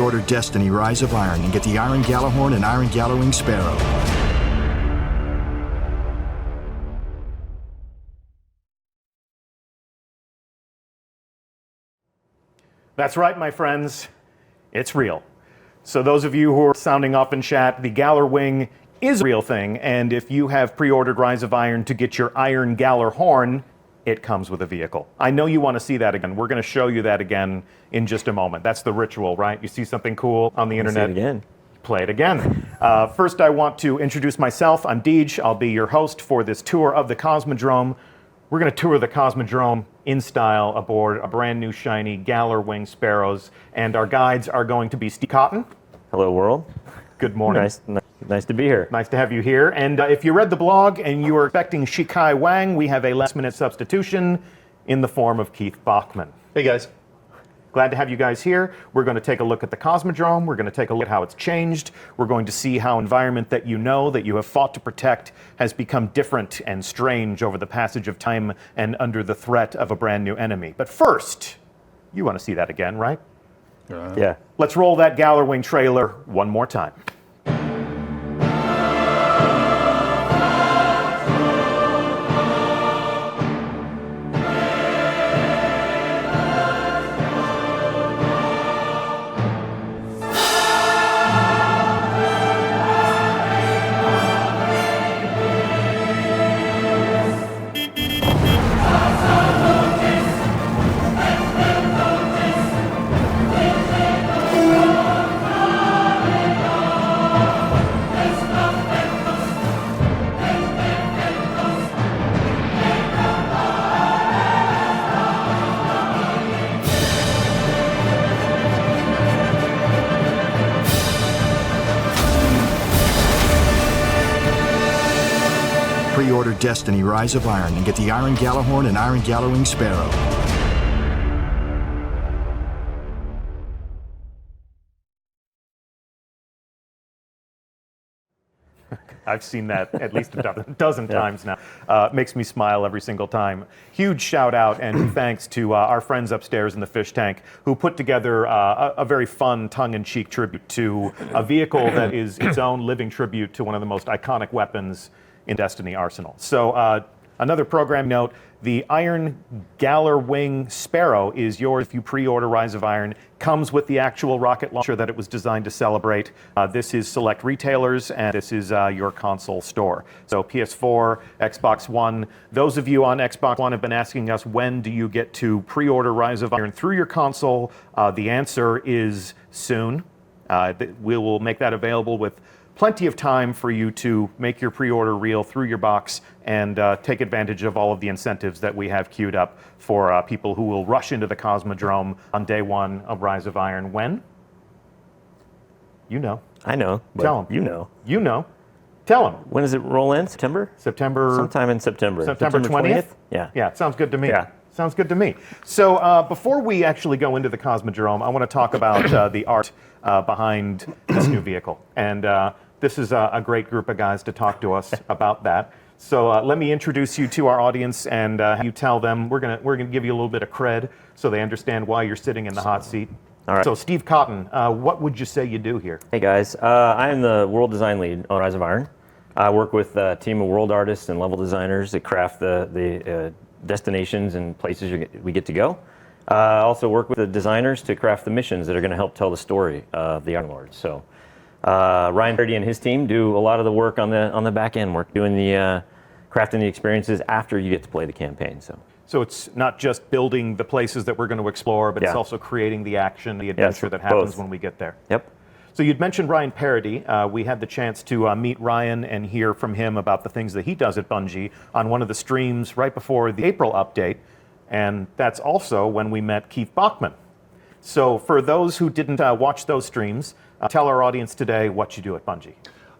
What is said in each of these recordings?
Pre-order Destiny Rise of Iron and get the Iron Galahorn and Iron Galahwing Sparrow. That's right, my friends. It's real. So those of you who are sounding off in chat, the Galahwing is a real thing, and if you have pre-ordered Rise of Iron to get your Iron Galahorn, it comes with a vehicle. I know you want to see that again. We're going to show you that again in just a moment. That's the ritual, right? You see something cool on the internet. See it again. Play it again. First, I want to introduce myself. I'm Deej. I'll be your host for this tour of the Cosmodrome. We're going to tour the Cosmodrome in style aboard a brand new shiny Galahwing Sparrows, and our guides are going to be Steve Cotton. Hello, world. Good morning. Nice to be here. Nice to have you here. And if you read the blog and you were expecting Shikai Wang, we have a last-minute substitution in the form of Keith Bachman. Hey, guys. Glad to have you guys here. We're going to take a look at the Cosmodrome. We're going to take a look at how it's changed. We're going to see how environment that you have fought to protect has become different and strange over the passage of time and under the threat of a brand new enemy. But first, you want to see that again, right? Yeah. Let's roll that Galahwing trailer one more time. Pre-order Destiny Rise of Iron and get the Iron Galahorn and Iron Galahwing Sparrow. I've seen that at least a dozen times now. Makes me smile every single time. Huge shout out and thanks to our friends upstairs in the fish tank who put together a very fun tongue-in-cheek tribute to a vehicle that is its own living tribute to one of the most iconic weapons in Destiny Arsenal. So another program note, the Iron Galahwing Sparrow is yours if you pre-order Rise of Iron. Comes with the actual rocket launcher that it was designed to celebrate. This is select retailers, and this is your console store. So PS4, Xbox One. Those of you on Xbox One have been asking us, when do you get to pre-order Rise of Iron through your console? The answer is soon. We will make that available with plenty of time for you to make your pre-order reel through your box and take advantage of all of the incentives that we have queued up for people who will rush into the Cosmodrome on day one of Rise of Iron. When? You know. I know. Tell them. You know. You know. Tell them. When does it roll in? September? Sometime in September. September 20th? Yeah. Yeah, sounds good to me. Yeah. Sounds good to me. So before we actually go into the Cosmodrome, I want to talk about the art behind this new vehicle. And this is a great group of guys to talk to us about that. So let me introduce you to our audience, and you tell them we're gonna give you a little bit of cred so they understand why you're sitting in the hot seat. All right. So Steve Cotton, what would you say you do here? Hey guys, I am the world design lead on Rise of Iron. I work with a team of world artists and level designers that craft the destinations and places we get to go. I also work with the designers to craft the missions that are going to help tell the story of the Iron Lord. So Ryan Parody and his team do a lot of the work on the back end work, doing the crafting the experiences after you get to play the campaign. So it's not just building the places that we're going to explore, but it's also creating the action, the adventure that happens when we get there. Yep. So you'd mentioned Ryan Parody. We had the chance to meet Ryan and hear from him about the things that he does at Bungie on one of the streams right before the April update. And that's also when we met Keith Bachman. So for those who didn't watch those streams, tell our audience today what you do at Bungie.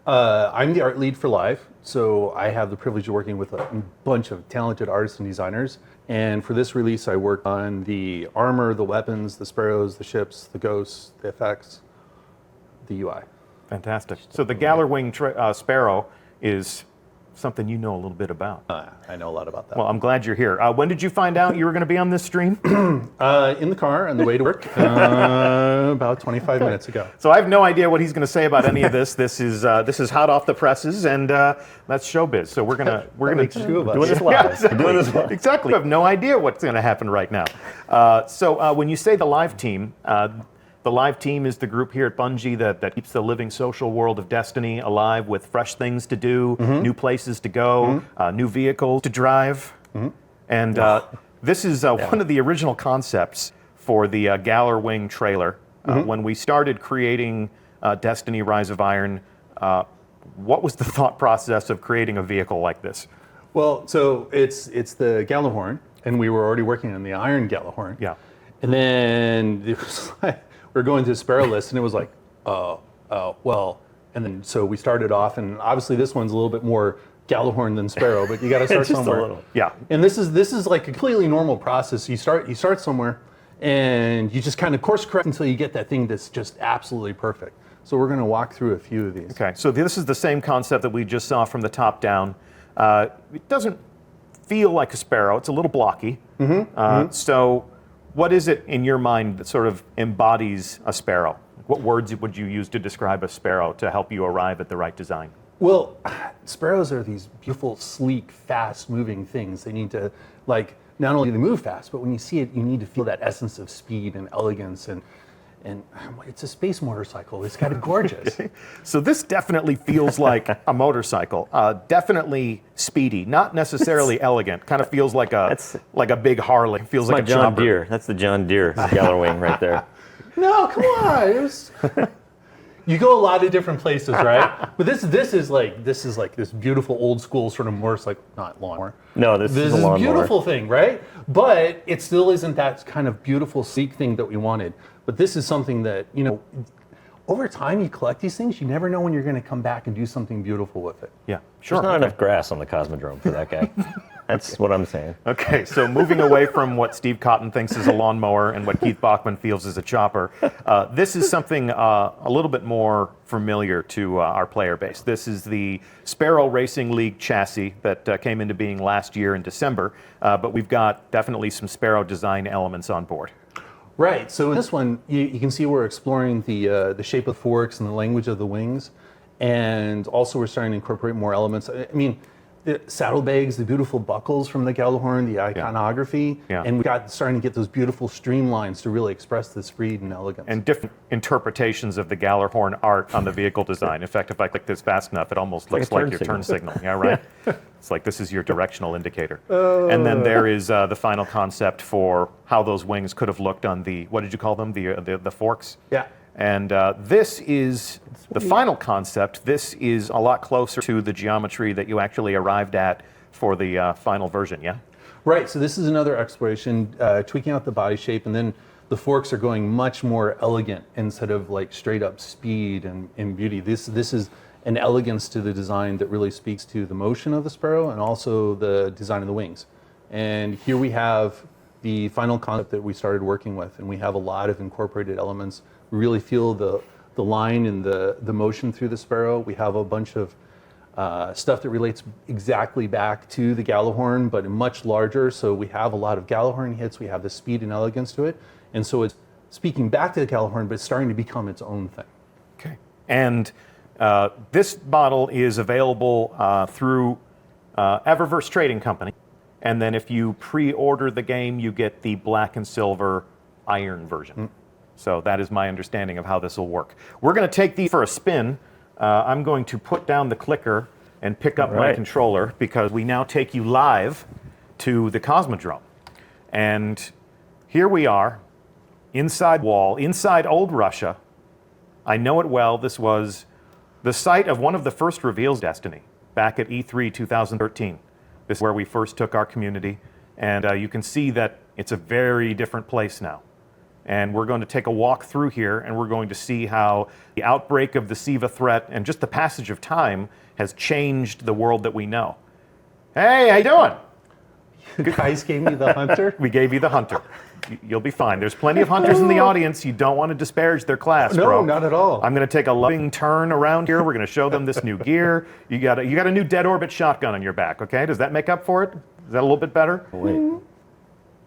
I'm the art lead for Live, so I have the privilege of working with a bunch of talented artists and designers. And for this release, I worked on the armor, the weapons, the sparrows, the ships, the ghosts, the effects, the UI. Fantastic. So the Galahwing Sparrow is something you know a little bit about. I know a lot about that. Well, I'm glad you're here. When did you find out you were going to be on this stream? In the car on the way to work, about 25 minutes ago. So I have no idea what he's going to say about any of this. This is hot off the presses, and that's showbiz. So we're gonna Makes two of us. Doing this live. Yeah, exactly. Doing this live. Exactly. We have no idea what's going to happen right now. So when you say the live team. The live team is the group here at Bungie that keeps the living social world of Destiny alive with fresh things to do, new places to go, new vehicles to drive. And this is one of the original concepts for the Galar Wing trailer. When we started creating Destiny Rise of Iron, what was the thought process of creating a vehicle like this? Well, so it's the Galahorn, and we were already working on the Iron Galahorn. Yeah. And then it was like, we're going to the Sparrow list, and it was like, well. And then so we started off, and obviously this one's a little bit more Galahorn than Sparrow, but you got to start Just somewhere. a little. Yeah. And this is like a completely normal process. You start somewhere, and you just kind of course correct until you get that thing that's just absolutely perfect. So we're going to walk through a few of these. Okay, so this is the same concept that we just saw from the top down. It doesn't feel like a Sparrow. It's a little blocky. So what is it in your mind that sort of embodies a Sparrow? What words would you use to describe a Sparrow to help you arrive at the right design? Well, Sparrows are these beautiful, sleek, fast-moving things. They need to, like, not only do they move fast, but when you see it, you need to feel that essence of speed and elegance. And it's a space motorcycle. It's got to be gorgeous. So this definitely feels like a motorcycle. Definitely speedy, not necessarily elegant. Kind of feels like a big Harley. Feels like a John chopper. Deere. That's the John Deere Galar Wing right there. No, come on. You go a lot of different places, right? But this is like this beautiful old school sort of motorcycle, not lawnmower. No, this is a a lawnmower. beautiful thing, right? But it still isn't that kind of beautiful, sleek thing that we wanted. But this is something that, over time you collect these things, you never know when you're going to come back and do something beautiful with it. Yeah, sure. There's not enough grass on the Cosmodrome for that guy. That's what I'm saying. Okay, so moving away from what Steve Cotton thinks is a lawnmower and what Keith Bachman feels is a chopper, this is something a little bit more familiar to our player base. This is the Sparrow Racing League chassis that came into being last year in December, but we've got definitely some Sparrow design elements on board. Right. So in this one, you can see we're exploring the shape of forks and the language of the wings, and also we're starting to incorporate more elements. I mean, the saddlebags, the beautiful buckles from the Galahorn, the iconography, and we got starting to get those beautiful streamlines to really express the speed and elegance. And different interpretations of the Galahorn art on the vehicle design. In fact, if I click this fast enough, it almost looks like your turn signal. Yeah, right? It's like this is your directional indicator. And then there is the final concept for how those wings could have looked on the, what did you call them? The forks? Yeah. And this is the final concept. This is a lot closer to the geometry that you actually arrived at for the final version, yeah? Right, so this is another exploration, tweaking out the body shape, and then the forks are going much more elegant instead of like straight up speed and beauty. This is an elegance to the design that really speaks to the motion of the Sparrow and also the design of the wings. And here we have the final concept that we started working with, and we have a lot of incorporated elements. We really feel the line and the motion through the Sparrow. We have a bunch of stuff that relates exactly back to the Galahorn, but much larger. So we have a lot of Galahorn hits. We have the speed and elegance to it. And so it's speaking back to the Galahorn, but it's starting to become its own thing. Okay. And this model is available through Eververse Trading Company. And then if you pre-order the game, you get the black and silver iron version. So that is my understanding of how this will work. We're going to take these for a spin. I'm going to put down the clicker and pick up my controller because we now take you live to the Cosmodrome. And here we are, inside Wall, inside old Russia. I know it well. This was the site of one of the first reveals Destiny back at E3 2013. This is where we first took our community. And you can see that it's a very different place now. And we're going to take a walk through here, and we're going to see how the outbreak of the Siva threat and just the passage of time has changed the world that we know. Hey, how you doing? You guys gave me the Hunter? We gave you the Hunter. You'll be fine. There's plenty of hunters in the audience. You don't want to disparage their class, No, bro. not at all. I'm going to take a loving turn around here. We're going to show them this new gear. You got a new dead orbit shotgun on your back, okay? Does that make up for it? Is that a little bit better? Wait.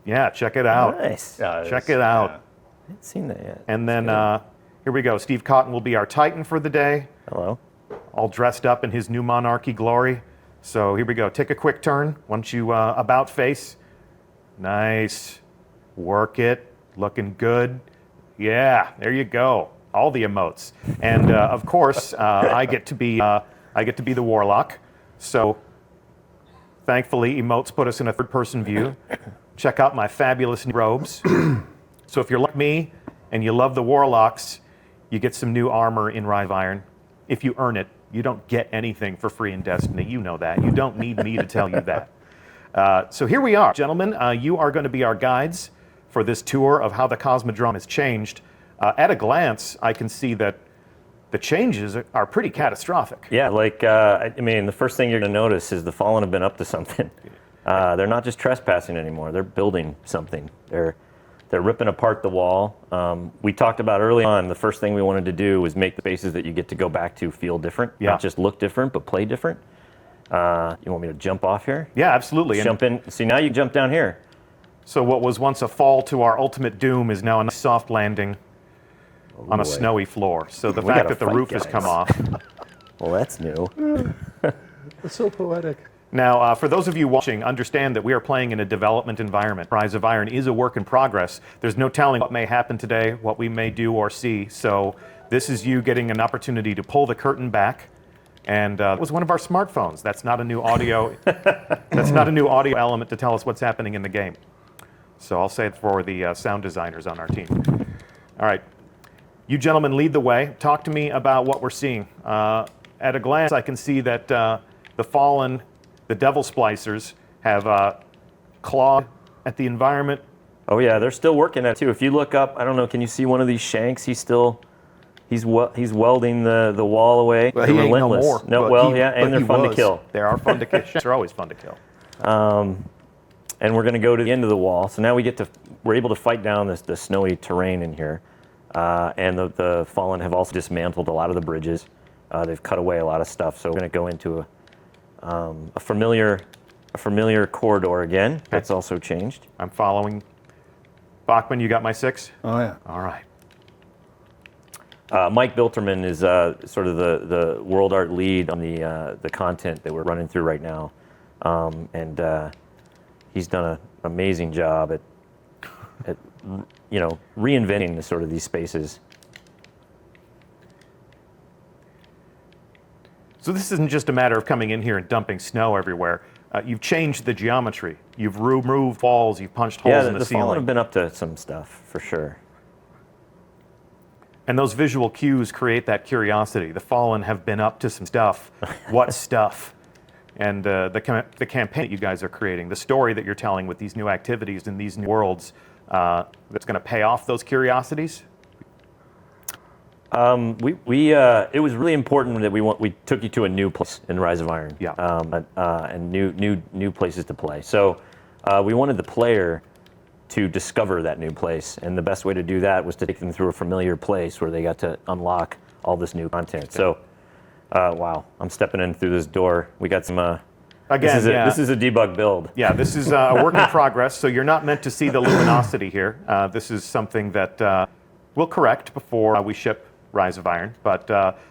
Yeah, check it out. Nice. I Check it out. haven't seen that yet. And then here we go. Steve Cotton will be our Titan for the day, Hello. all dressed up in his new monarchy glory. So here we go. Take a quick turn. Once you about face. Nice. Work it. Looking good. Yeah, there you go. All the emotes. And of course, I get to be the warlock. So thankfully, emotes put us in a third-person view. Check out my fabulous new robes. So if you're like me and you love the warlocks, you get some new armor in Rise of Iron. If you earn it, you don't get anything for free in Destiny. You know that. You don't need me to tell you that. So here we are, gentlemen. You are going to be our guides for this tour of how the Cosmodrome has changed. At a glance, I can see that the changes are pretty catastrophic. Yeah, like, I mean, the first thing you're going to notice is the Fallen have been up to something. They're not just trespassing anymore. They're building something. They're ripping apart the wall. We talked about early on, the first thing we wanted to do was make the spaces that you get to go back to feel different. Yeah. Not just look different, but play different. You want me to jump off here? Yeah, absolutely. Jump in. See, now you jump down here. So what was once a fall to our ultimate doom is now a nice soft landing on a snowy floor. So the We fact gotta that the fight, roof has come guys. off. Well, that's new. It's so poetic. Now, for those of you watching, understand that we are playing in a development environment. Rise of Iron is a work in progress. There's no telling what may happen today, what we may do or see. So this is you getting an opportunity to pull the curtain back. And it was one of our smartphones. That's not a new audio. That's not a new audio element to tell us what's happening in the game. So I'll say it for the sound designers on our team. All right. You gentlemen lead the way. Talk to me about what we're seeing. At a glance, I can see that the Fallen, the Devil Splicers, have clawed at the environment. Oh yeah, they're still working at it too. If you look up, I don't know, can you see one of these shanks? He's welding the wall away. Well, They're he ain't no relentless. more. No, but well, he- yeah, but and they're he fun to was. kill. They are fun to kill. They're always fun to kill. And we're going to go to the end of the wall. So now we're able to fight down the snowy terrain in here. And the Fallen have also dismantled a lot of the bridges. They've cut away a lot of stuff. So we're going to go into a familiar corridor again. That's also changed. I'm following. Bachman, you got my 6? Oh, yeah. All right. Mike Bilterman is sort of the world art lead on the content that we're running through right now. And he's done an amazing job at reinventing the sort of these spaces. So this isn't just a matter of coming in here and dumping snow everywhere. You've changed the geometry. You've removed walls. You've punched holes in the Fallen ceiling. have been up to some stuff for sure. And those visual cues create that curiosity. The Fallen have been up to some stuff. What stuff? And the campaign that you guys are creating, the story that you're telling with these new activities in these new worlds, that's going to pay off those curiosities? It was really important that we took you to a new place in Rise of Iron. Yeah. And new places to play. So we wanted the player to discover that new place, and the best way to do that was to take them through a familiar place where they got to unlock all this new content. So, wow, I'm stepping in through this door. We got some. Again, this is a debug build. Yeah, this is a work in progress, so you're not meant to see the luminosity here. This is something that we'll correct before we ship Rise of Iron, but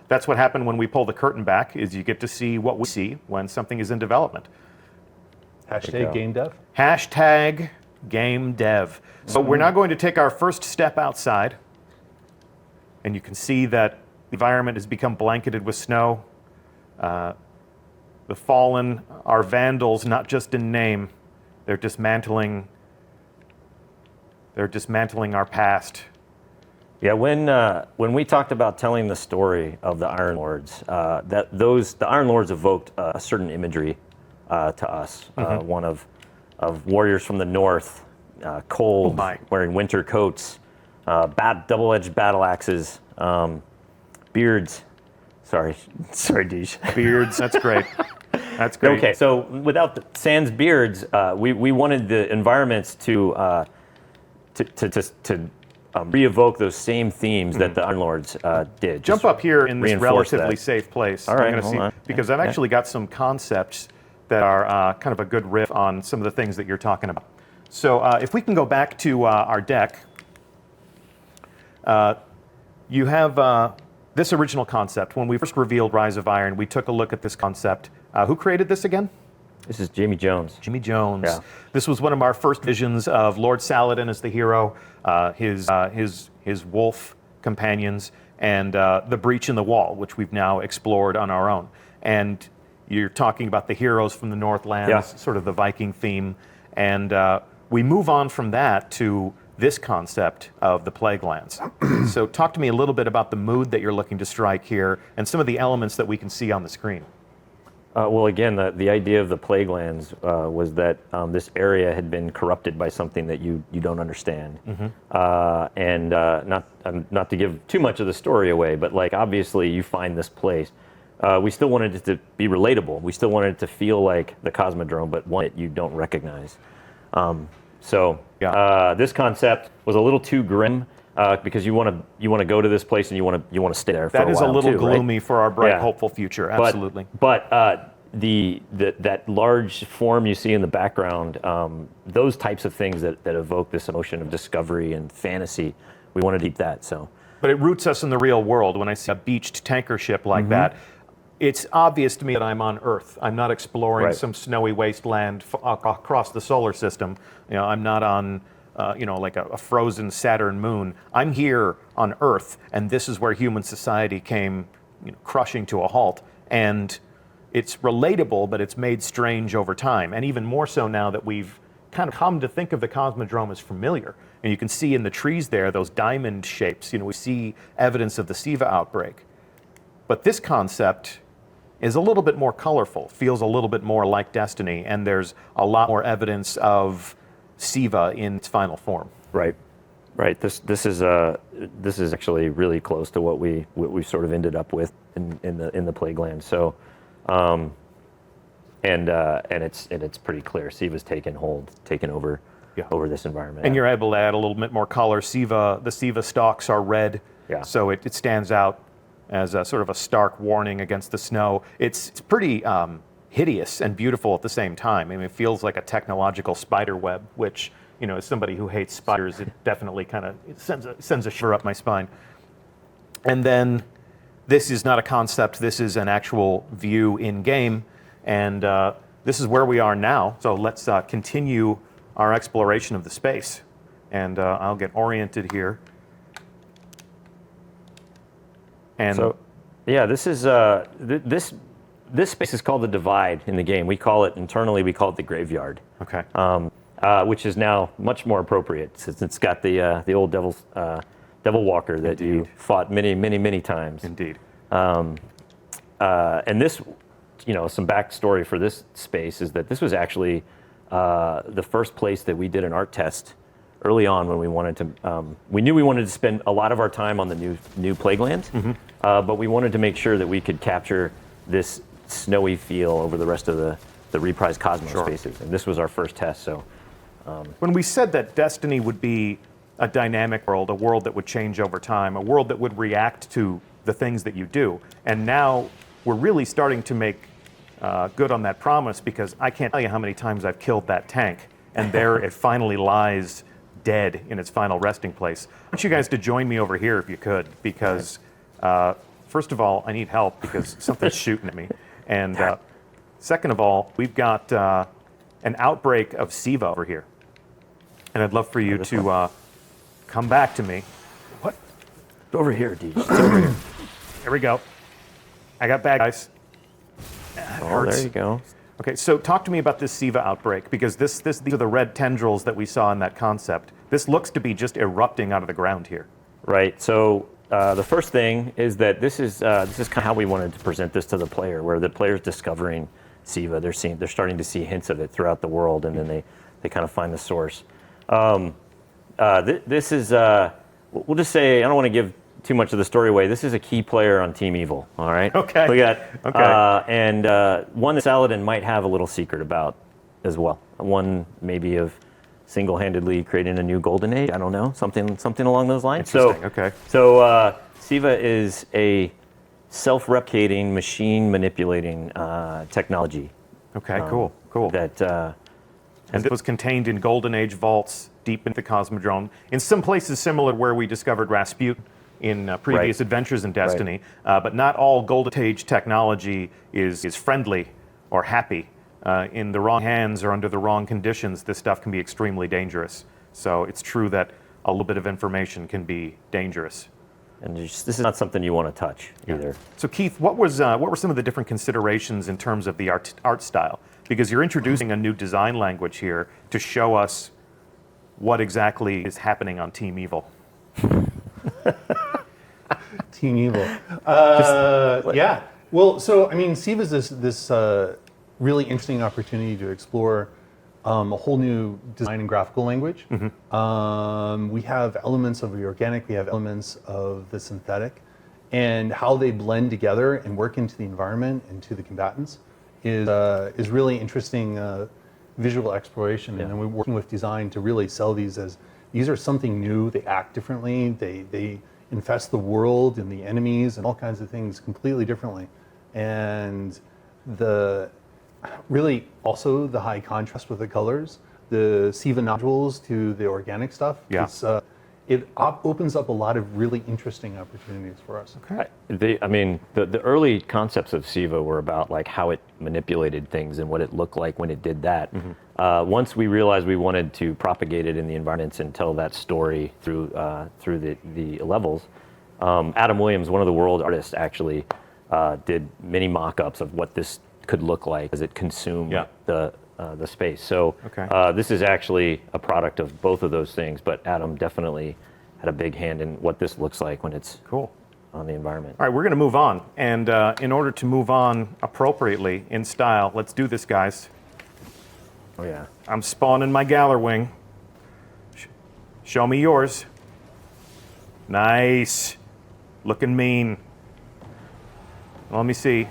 that's what happened when we pull the curtain back, is you get to see what we see when something is in development. Hashtag game dev. Hashtag game dev. So we're now going to take our first step outside, and you can see that the environment has become blanketed with snow. The Fallen are vandals, not just in name. They're dismantling our past. Yeah, when we talked about telling the story of the Iron Lords, the Iron Lords evoked a certain imagery to us. One of warriors from the north, cold, wearing winter coats, double-edged battle axes, beards. Sorry, Deej. Beards, that's great. That's great. Okay, so without the sans beards, we wanted the environments to to re-evoke those same themes that the Iron Lords did. Jump up here in this reinforce relatively that. safe place. All right, I'm gonna hold on. because I've actually got some concepts that are kind of a good riff on some of the things that you're talking about. So if we can go back to our deck, you have this original concept. When we first revealed Rise of Iron, we took a look at this concept. Who created this again? This is Jamie Jones. Jimmy Jones. Yeah. This was one of our first visions of Lord Saladin as the hero, his wolf companions, and the breach in the wall, which we've now explored on our own. And you're talking about the heroes from the Northlands, Yeah. sort of the Viking theme. And we move on from that to this concept of the Plague Lands. So talk to me a little bit about the mood that you're looking to strike here and some of the elements that we can see on the screen. Well, again, the idea of the Plague Lands was that this area had been corrupted by something that you don't understand. And not to give too much of the story away, but like obviously you find this place. We still wanted it to be relatable. We still wanted it to feel like the Cosmodrome, but one that you don't recognize. This concept was a little too grim because you want to go to this place and you want to stay there for a while. That is a little too, gloomy right? for our bright, Yeah. hopeful future. Absolutely. But that large form you see in the background, those types of things that evoke this emotion of discovery and fantasy, we wanted to keep that. So. But it roots us in the real world. When I see a beached tanker ship like that, it's obvious to me that I'm on Earth. I'm not exploring Right. some snowy wasteland across the solar system. I'm not on, like a frozen Saturn moon. I'm here on Earth, and this is where human society came, crushing to a halt. And it's relatable, but it's made strange over time, and even more so now that we've kind of come to think of the Cosmodrome as familiar. And you can see in the trees there those diamond shapes. We see evidence of the Siva outbreak. But this concept is a little bit more colorful, feels a little bit more like Destiny, and there's a lot more evidence of Siva in its final form. Right. This is actually really close to what we sort of ended up with in the Plague Land. So, and it's pretty clear. Siva's taken over this environment. And you're able to add a little bit more color. The Siva stalks are red, so it stands out as a sort of a stark warning against the snow. It's pretty hideous and beautiful at the same time. I mean, it feels like a technological spider web, which, as somebody who hates spiders, it definitely kind of sends a shiver up my spine. And then this is not a concept. This is an actual view in game, and this is where we are now. So let's continue our exploration of the space. And I'll get oriented here. And so, this is this space is called the Divide in the game. We call it internally the Graveyard. Okay. Which is now much more appropriate since it's got the old Devil Walker that you fought many times. Indeed. And this, some backstory for this space is that this was actually the first place that we did an art test early on when we wanted to. We knew we wanted to spend a lot of our time on the new Plague Lands, but we wanted to make sure that we could capture this snowy feel over the rest of the reprised Cosmos spaces, and this was our first test. So, when we said that Destiny would be a dynamic world, a world that would change over time, a world that would react to the things that you do, and now we're really starting to make good on that promise, because I can't tell you how many times I've killed that tank, and there it finally lies dead in its final resting place. I want you guys to join me over here if you could, because first of all, I need help because something's shooting at me, and second of all, we've got an outbreak of Siva over here, and I'd love for you to come back to me. What? over here, Deej. It's over here. Here we go. I got bad guys. Oh, there you go. Okay, so talk to me about this Siva outbreak, because these are the red tendrils that we saw in that concept. This looks to be just erupting out of the ground here. Right. So the first thing is that this is kind of how we wanted to present this to the player, where the player's discovering Siva. They're starting to see hints of it throughout the world, and then they kind of find the source. This is we'll just say, I don't want to give too much of the story away. This is a key player on Team Evil. All right. Okay. We got okay. One that Saladin might have a little secret about as well. One maybe of single-handedly creating a new golden age. I don't know, something along those lines. Interesting, okay. So Siva is a self-replicating, machine manipulating technology. Okay, cool. That And it was contained in Golden Age vaults deep into the Cosmodrome. In some places similar to where we discovered Rasputin in previous adventures in Destiny. But not all Golden Age technology is friendly or happy. In the wrong hands or under the wrong conditions, this stuff can be extremely dangerous. So it's true that a little bit of information can be dangerous. and this is not something you want to touch either. So Keith, what were some of the different considerations in terms of the art style? Because you're introducing a new design language here to show us what exactly is happening on Team Evil. Team Evil. Yeah. Well, so I mean, Siva's this really interesting opportunity to explore a whole new design and graphical language. We have elements of the organic, we have elements of the synthetic, and how they blend together and work into the environment and to the combatants is really interesting visual exploration. And then we're working with design to really sell these as these are something new. They act differently. They infest the world and the enemies and all kinds of things completely differently. And really also the high contrast with the colors, the Siva nodules to the organic stuff. Yeah. It opens up a lot of really interesting opportunities for us. Okay. I mean, the early concepts of Siva were about like how it manipulated things and what it looked like when it did that. Once we realized we wanted to propagate it in the environments and tell that story through the levels, Adam Williams, one of the world artists, actually did many mock-ups of what this could look like as it consumed the space. So this is actually a product of both of those things, but Adam definitely had a big hand in what this looks like when it's on the environment. All right, we're going to move on. And in order to move on appropriately in style, let's do this, guys. Oh, yeah. I'm spawning my Galar Wing. Show me yours. Nice. Looking mean. Let me see.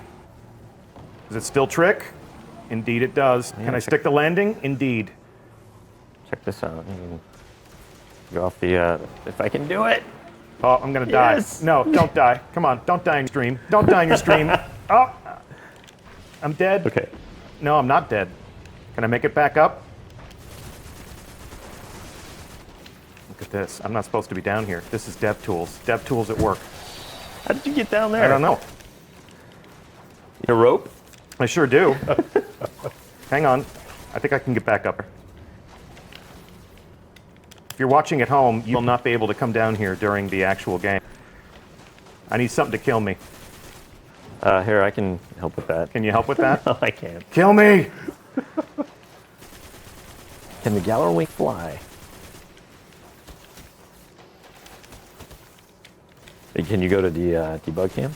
Does it still trick? Indeed it does. Yeah, Can I stick the landing? Indeed. Check this out. Go off the, if I can do it. Oh, I'm gonna die. Yes. No, don't die. Come on, don't die in your stream. Don't die in your stream. Oh, I'm dead. Okay. No, I'm not dead. Can I make it back up? Look at this. I'm not supposed to be down here. This is DevTools. DevTools at work. How did you get down there? I don't know. A rope? I sure do. Hang on. I think I can get back up. If you're watching at home, you will not be able to come down here during the actual game. I need something to kill me. Here, I can help with that. Can you help with that? No, I can't. Kill me! Can the Galar Wing fly? Can you go to the debug cam?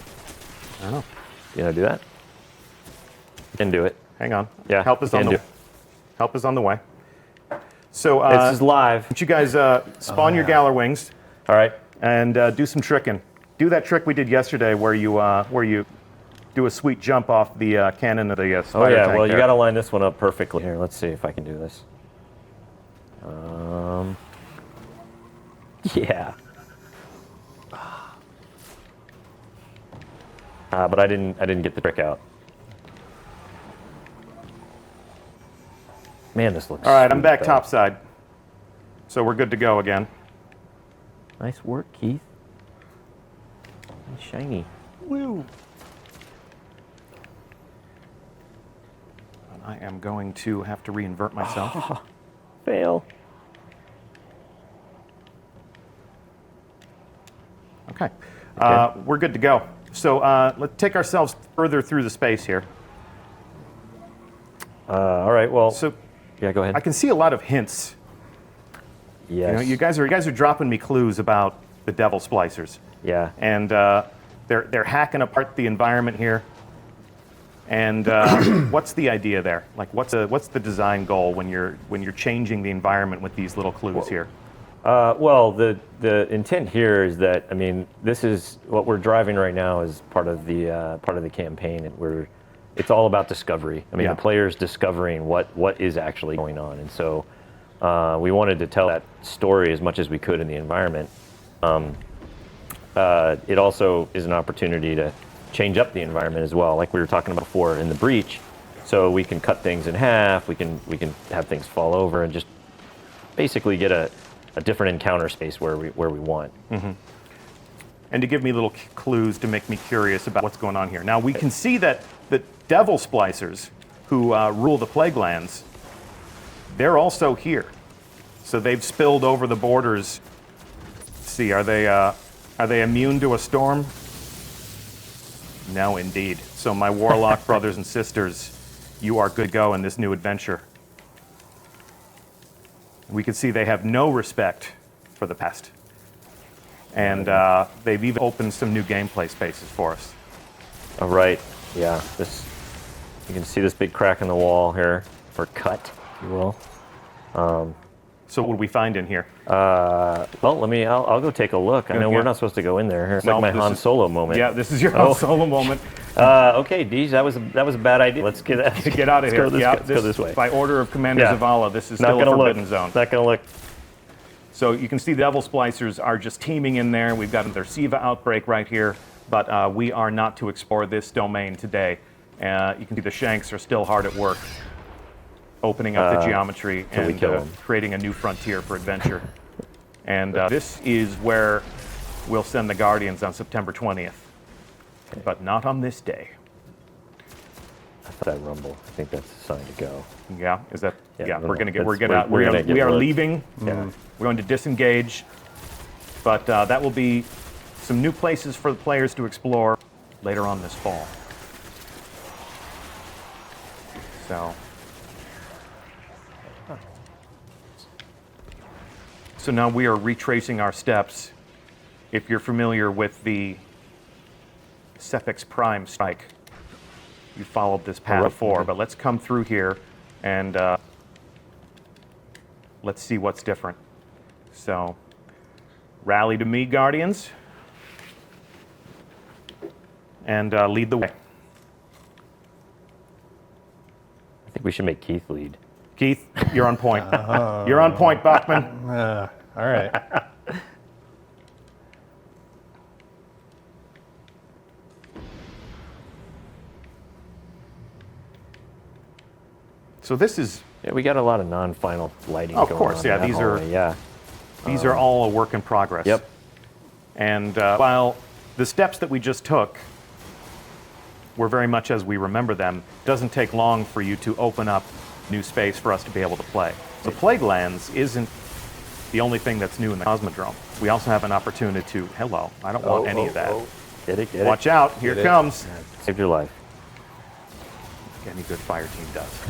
I don't know. You know, do that? You can do it. Hang on. Yeah, Help is you on can the do it. help is on the way. So This is live. why don't you guys spawn your Galar Wings All right. and do some tricking. Do that trick we did yesterday where you do a sweet jump off the cannon of the spider Oh yeah. tank Well, you there. got to line this one up perfectly. Here, let's see if I can do this. Yeah. But I didn't get the trick out. Man, this looks. All right, I'm sweet, back though. topside. So we're good to go again. Nice work, Keith. Nice shiny. Woo. I am going to have to reinvert myself. Fail. Okay. We're good to go. So let's take ourselves further through the space here. All right. Well. So Yeah. Go ahead. I can see a lot of hints. Yes. You know, you guys are dropping me clues about the Devil Splicers, Yeah. and they're hacking apart the environment here. And what's the idea there? Like, what's the design goal when you're changing the environment with these little clues here? Well, the intent here is that, I mean, this is what we're driving right now is part of the campaign, and it's all about discovery. I mean, Yeah. the players discovering what is actually going on, and so We wanted to tell that story as much as we could in the environment. It also is an opportunity to change up the environment as well, like we were talking about before in the breach. So we can cut things in half, we can have things fall over and just basically get a different encounter space where we want. And to give me little clues to make me curious about what's going on here. Now we can see that the devil splicers who rule the plague lands, they're also here. So they've spilled over the borders. Let's see, are they immune to a storm? No, indeed. So my warlock brothers and sisters, you are good to go in this new adventure. We can see they have no respect for the past. And they've even opened some new gameplay spaces for us. All right, yeah. You can see this big crack in the wall here, or cut, if you will. So what do we find in here? Well, I'll go take a look. I know we're not supposed to go in there. It's like my Han Solo moment. Yeah, this is your Han Solo moment. Okay, Deej, that was a bad idea. Let's get out of here. Let's go this way. By order of Commander Zavala, this is still a forbidden zone. Not gonna look. So you can see the Devil Splicers are just teaming in there. We've got their Siva Outbreak right here, but we are not to explore this domain today. You can see the Shanks are still hard at work, opening up the geometry and creating a new frontier for adventure. And this is where we'll send the Guardians on September 20th, but not on this day. That rumble. I think that's a sign to go. Yeah, is that? Yeah, no, we are leaving. Yeah. We're going to disengage, but that will be some new places for the players to explore later on this fall. So now we are retracing our steps. If you're familiar with the Cephix Prime strike, you followed this path before, but let's come through here and let's see what's different. So, rally to me, Guardians, and lead the way. I think we should make Keith lead. Keith, you're on point. You're on point, Bachman. All right. So this is... Yeah, we got a lot of non-final lighting going on. Of course, yeah. These are all a work in progress. Yep. And while the steps that we just took were very much as we remember them, it doesn't take long for you to open up new space for us to be able to play. So Plague Lands isn't the only thing that's new in the Cosmodrome. We also have an opportunity to... Hello, I don't want any of that. Get it. Watch out, here it comes. Saved your life. Any good fire team does.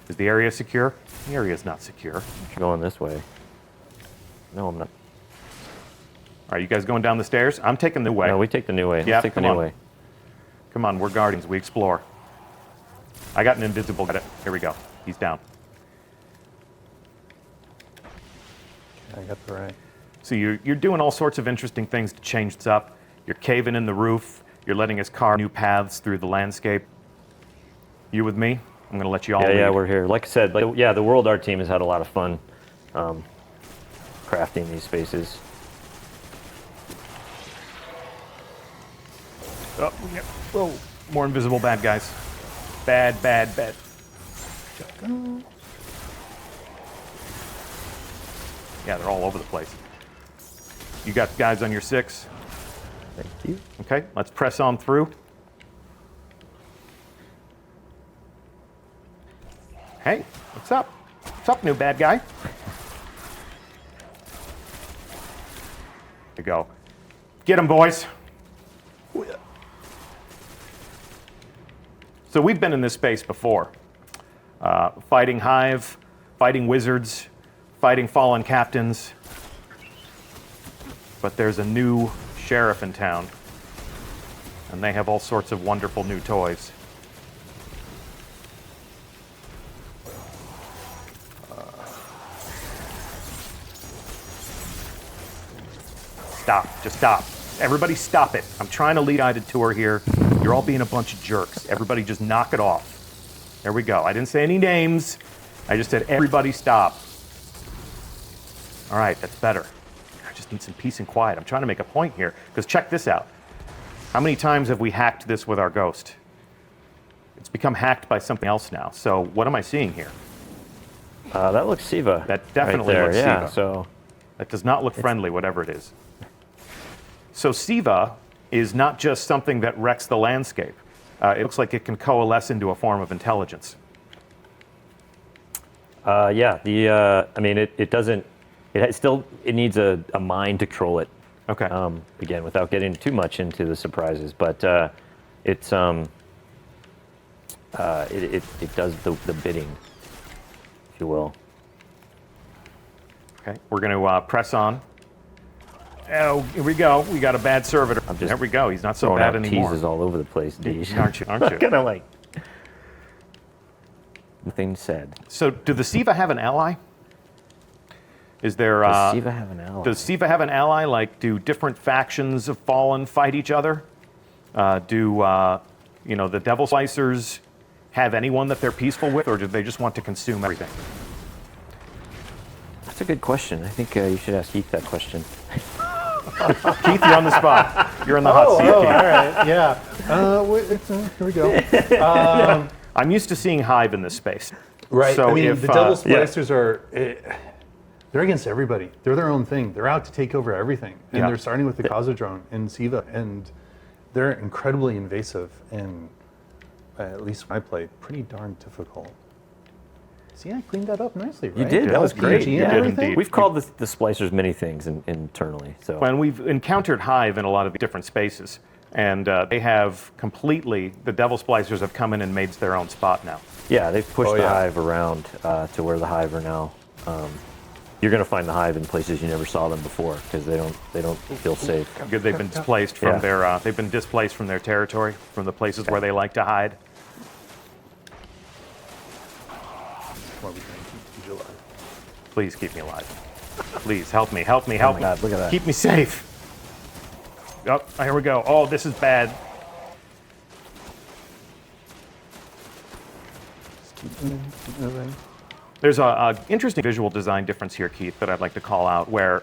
Is the area secure? The area is not secure. I'm going this way. No, I'm not. All right, you guys going down the stairs? I'm taking the way. No, we take the new way. Yeah, Let's take the new way. Come on, we're Guardians. We explore. I got an invisible. Got it. Here we go. He's down. I got the right. So you're doing all sorts of interesting things to change this up. You're caving in the roof. You're letting us carve new paths through the landscape. You with me? I'm going to let you all lead. Yeah, we're here. Like I said, the World Art team has had a lot of fun crafting these spaces. Oh, yeah. Whoa. More invisible bad guys. Bad. Yeah, they're all over the place. You got guys on your 6? Thank you. Okay, let's press on through. Hey, what's up? What's up, new bad guy? There you go. Get him, boys. So we've been in this space before. Fighting Hive, fighting wizards, fighting fallen captains. But there's a new sheriff in town, and they have all sorts of wonderful new toys. Stop. Just stop. Everybody stop it. I'm trying to lead Unedited tour here. You're all being a bunch of jerks. Everybody just knock it off. There we go. I didn't say any names. I just said everybody stop. All right, that's better. I just need some peace and quiet. I'm trying to make a point here, because check this out. How many times have we hacked this with our ghost? It's become hacked by something else now. So what am I seeing here? That looks Siva. That definitely right there. looks Yeah, Siva. so That does not look friendly, whatever it is. So Siva is not just something that wrecks the landscape. It looks like it can coalesce into a form of intelligence. yeah, I mean, it doesn't. It needs a mind to control it. Okay. Again, without getting too much into the surprises, but it does the bidding, if you will. Okay, we're going to press on. Oh, here we go. We got a bad servitor. There we go. He's not so Throwing bad out anymore. teases all over the place, Deej. Aren't you? Aren't you? Kind of like nothing said. So, do the Siva have an ally? Is there? Does Siva have an ally? Does Siva have an ally? Like, do different factions of Fallen fight each other? Do the Devil Slicers have anyone that they're peaceful with, or do they just want to consume everything? That's a good question. I think you should ask Heath that question. Keith, you're on the spot. You're in the hot seat, Keith. All right, yeah. Here we go. I'm used to seeing Hive in this space. Right. So I mean, if, the Devil Splicers are. They're against everybody. They're their own thing. They're out to take over everything. And Yeah. they're starting with the Cosmodrome and Siva. And they're incredibly invasive and, at least when I play, pretty darn difficult. See, I cleaned that up nicely, right? You did. That was great. PG and Yeah. everything? Indeed. We've called the splicers many things internally. So When we've encountered Hive in a lot of different spaces, and they have completely, the Devil Splicers have come in and made their own spot now. yeah, they've pushed Oh, the yeah. hive around to where the hive are now. You're going to find the hive in places you never saw them before because they don't feel safe. Good, they've been displaced from Yeah. their territory, from the places where they like to hide. Well, we can keep you alive. Please keep me alive. Please help me, help me, help my me. God, look at that. Keep me safe. Oh, here we go. Oh, this is bad. Keep moving. There's a interesting visual design difference here, Keith, that I'd like to call out, where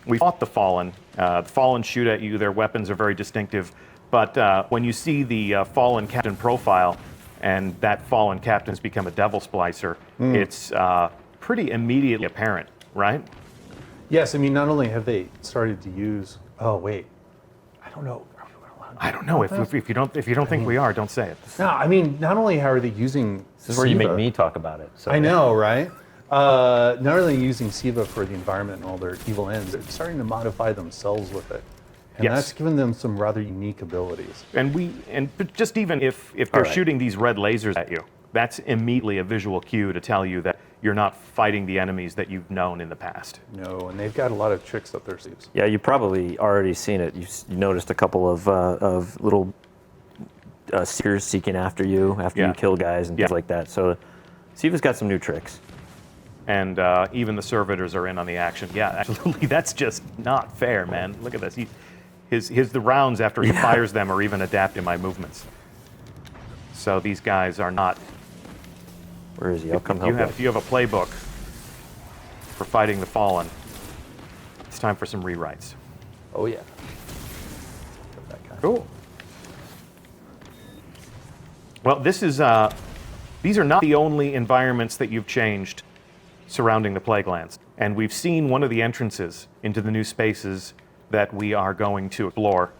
we fought the Fallen. The Fallen shoot at you. Their weapons are very distinctive. But when you see the Fallen captain profile, and that Fallen captain's become a Devil Splicer, it's pretty immediately apparent, right? Yes, I mean, not only have they started to use. Oh, wait. I don't know. Are we allowed to I don't know. If you don't think we are, don't say it. No, I mean, not only how are they using This is where you make Siva- me talk about it. So I know, right? Not only using Siva for the environment and all their evil ends, they're starting to modify themselves with it. And Yes. that's given them some rather unique abilities. But just even if they're right. shooting these red lasers at you, that's immediately a visual cue to tell you that you're not fighting the enemies that you've known in the past. No, and they've got a lot of tricks up their sleeves. Yeah, you probably already seen it. You noticed a couple of little seekers seeking after you after Yeah. you kill guys and Yeah. things like that. So Siva's got some new tricks. And even the servitors are in on the action. Yeah, absolutely. That's just not fair, man. Look at this. The rounds after he fires them are even adapting my movements. So these guys are not. Where is he? I'll come You help have, you have a playbook for fighting the Fallen. It's time for some rewrites. Oh, yeah. Got that guy. Cool. Well, these are not the only environments that you've changed surrounding the Plaguelands. And we've seen one of the entrances into the new spaces that we are going to explore.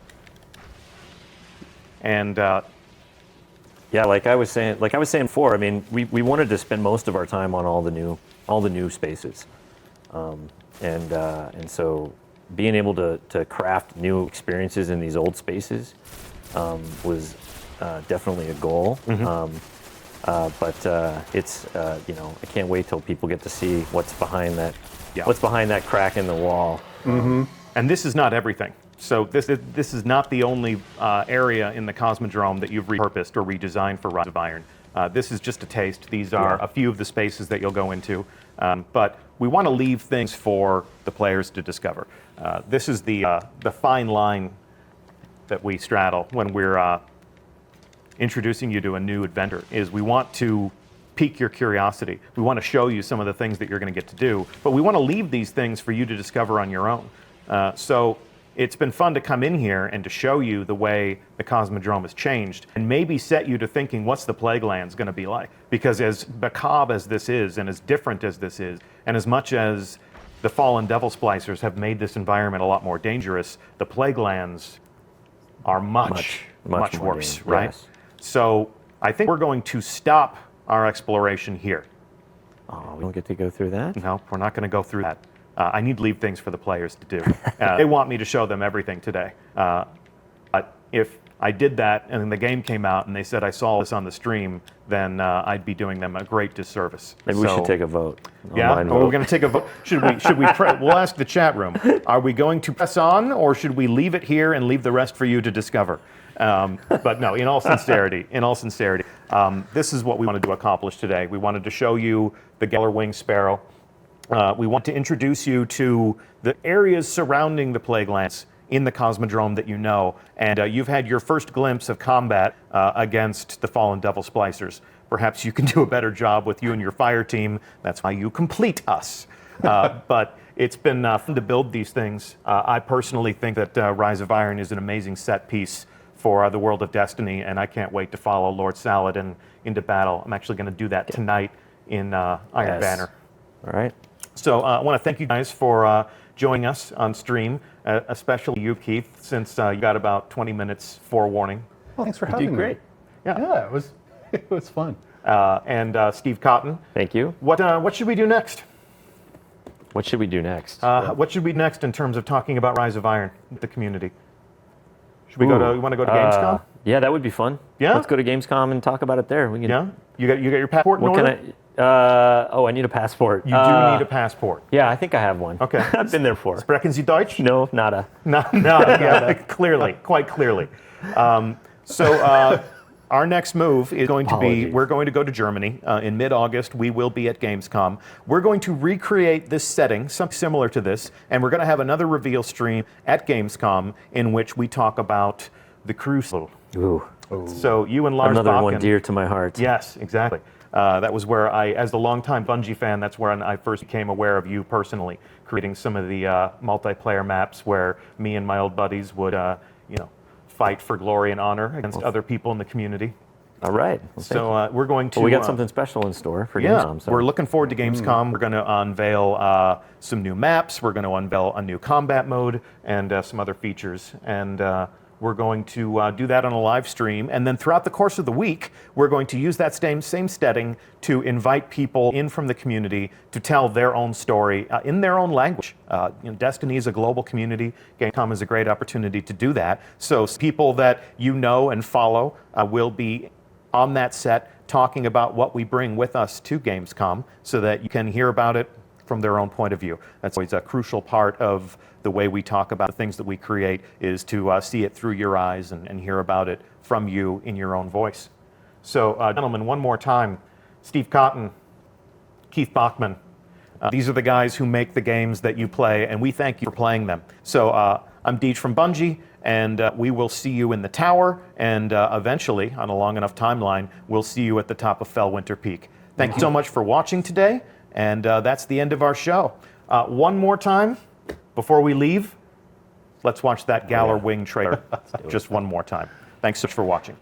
And Yeah, like I was saying before. I mean, we wanted to spend most of our time on all the new spaces, and so being able to craft new experiences in these old spaces was definitely a goal. But it's I can't wait till people get to see what's behind that. Yeah. What's behind that crack in the wall? And this is not everything. So this is not the only area in the Cosmodrome that you've repurposed or redesigned for Rise of Iron. This is just a taste. These are a few of the spaces that you'll go into. But we want to leave things for the players to discover. This is the fine line that we straddle when we're introducing you to a new adventure. Is we want to pique your curiosity. We want to show you some of the things that you're going to get to do, but we want to leave these things for you to discover on your own. So it's been fun to come in here and to show you the way the Cosmodrome has changed and maybe set you to thinking, what's the Plaguelands going to be like? Because as macabre as this is and as different as this is, and as much as the fallen Devil Splicers have made this environment a lot more dangerous, the Plaguelands are much more worse, dangerous, right? yes. So I think we're going to stop our exploration here. Oh, we don't get to go through that? No, we're not going to go through that. I need to leave things for the players to do. They want me to show them everything today. But if I did that and then the game came out and they said I saw this on the stream, then I'd be doing them a great disservice. Maybe we should take a vote. Yeah, Online or vote. we're going to take a vote. Should we we'll ask the chat room. Are we going to press on, or should we leave it here and leave the rest for you to discover? But no, in all sincerity, this is what we wanted to accomplish today. We wanted to show you the Galar-winged Sparrow. We want to introduce you to the areas surrounding the Plaguelands in the Cosmodrome that you know, and you've had your first glimpse of combat against the fallen Devil Splicers. Perhaps you can do a better job with you and your fire team. That's why you complete us. But it's been fun to build these things. I personally think that Rise of Iron is an amazing set piece for the world of Destiny, and I can't wait to follow Lord Saladin into battle. I'm actually going to do that tonight in Iron Banner. All right. So I want to thank you guys for joining us on stream, especially you, Keith, since you got about 20 minutes forewarning. Well, thanks for having me. great. Yeah, it was fun. And Steve Cotton. Thank you. What should we do next? What should we do next? What should we do next in terms of talking about Rise of Iron with the community? Should we go to? You want to go to Gamescom? Yeah, that would be fun. Yeah? Let's go to Gamescom and talk about it there. We can, Yeah. You got your passport in What order? can I? I need a passport. You do need a passport. Yeah, I think I have one. Okay. I've been there for. Sprechen Sie Deutsch? No, nada. No, yeah, clearly, quite clearly. So our next move is going to be, Apologies. we're going to go to Germany. In mid-August, we will be at Gamescom. We're going to recreate this setting, something similar to this, and we're going to have another reveal stream at Gamescom in which we talk about the Crucible. Ooh. So you and Lars Another one Bakken- dear to my heart. Yes, exactly. That was where as the longtime Bungie fan, that's where I first became aware of you personally, creating some of the multiplayer maps where me and my old buddies would, fight for glory and honor against other people in the community. All right. Well, So we're going to. we got something special in store for Yeah, Gamescom. So. we're looking forward to Gamescom. We're going to unveil some new maps. We're going to unveil a new combat mode and some other features. And we're going to do that on a live stream. And then throughout the course of the week, we're going to use that same setting to invite people in from the community to tell their own story in their own language. Destiny is a global community. Gamescom is a great opportunity to do that. So people that you know and follow will be on that set talking about what we bring with us to Gamescom so that you can hear about it from their own point of view. That's always a crucial part of the way we talk about the things that we create, is to see it through your eyes and hear about it from you in your own voice. So, gentlemen, one more time, Steve Cotton, Keith Bachman, these are the guys who make the games that you play, and we thank you for playing them. So I'm Deej from Bungie, and we will see you in the tower, and eventually, on a long enough timeline, we'll see you at the top of Fellwinter Peak. Thank you so much for watching today, and that's the end of our show. One more time, before we leave, let's watch that Galar-winged trailer just one more time. Thanks so much for watching.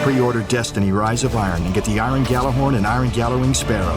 Pre-order Destiny Rise of Iron and get the Iron Galahorn and Iron Galahwing Sparrow.